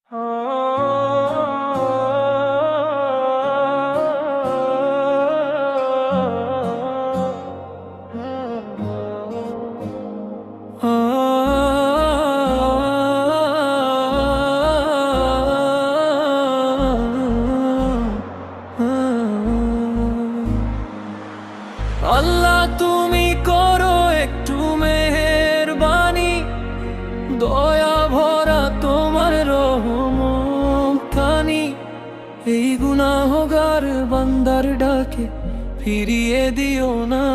আল্লাহ তুমি করো একটু মেহেরবানি, দয়া ভরা তোমার রহমখানি এই গুনাহগার বান্দার ডাকে ফিরিয়ে দিও না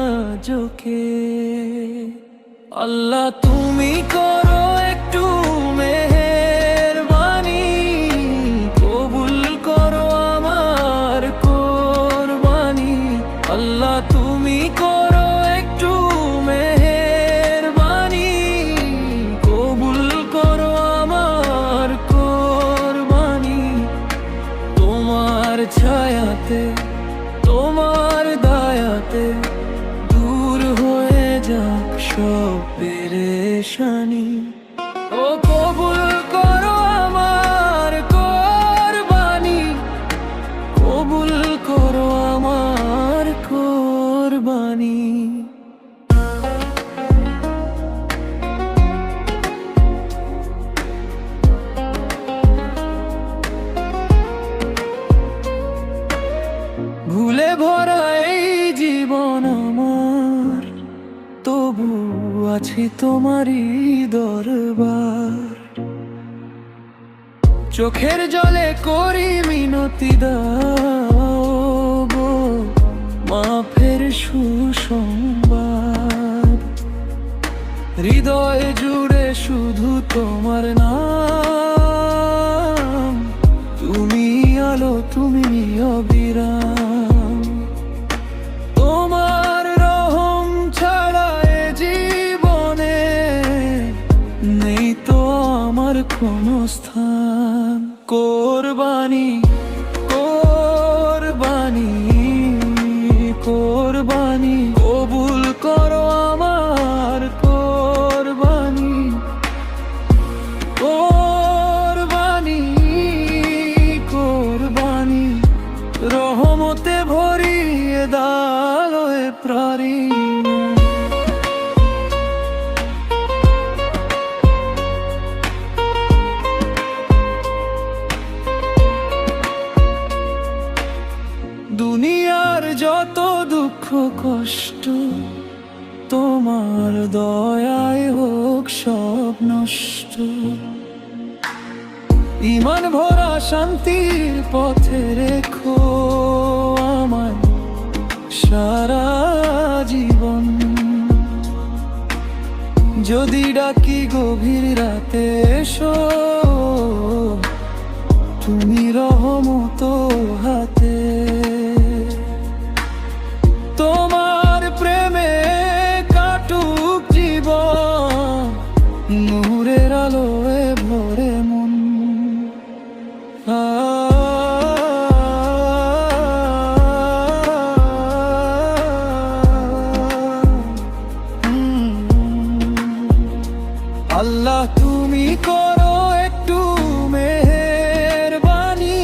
চোখে। আল্লাহ তুমি করো একটু মেহেরবানি, কবুল করো আমার কোরবানি। আল্লাহ তুমি করো একটু মেহেরবানি, কবুল করো আমার কোরবানি। তোমার ছায়াতে তোমার দয়াতে দূর হয়ে যাক সব পেরেশানি। ও কবুল করো আমার কোরবানি, কবুল করো আমার কোরবানি। ভুলে ভরা এই জীবন আমার, তবু আছি তোমারই দরবার। চোখের জলে করি মিনতি দাও গো, মাফের সুসংবাদ। হৃদয় জুড়ে শুধু তোমার নাম, তুমি আলো তুমি অবিরাম। তোমার রহম ছাড়া এ জীবনে নেই তো আমার কোনো স্থান। কোরবানি কোরবানি কোরবানি, কবুল করো আমার কোরবানি। কোরবানি কোরবানি, রহমতে ভরিয়ে দাও এ প্রাণী। দুনিয়ার যত দুঃখ কষ্ট তোমার দয়ায় হোক সব নষ্ট। ঈমান ভরা শান্তির পথে রেখো আমায় সারা জীবন। যদি ডাকি গভীর রাতে এসো, তুমি রহমত হাতে। তোমার প্রেমে কাটুক জীবন, নূরের আলোয় ভরে মন। আল্লাহ তুমি করো একটু মেহেরবানি,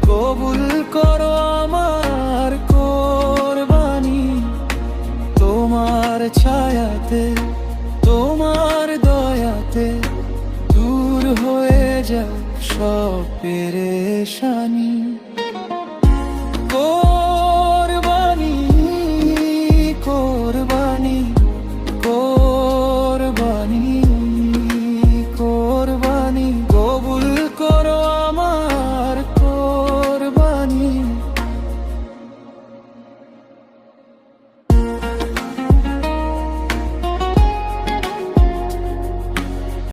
কবুল করো আমার কোরবানি। তোমার ছায়াতে তোমার দয়াতে দূর হয়ে যায় সব পেরেশানি।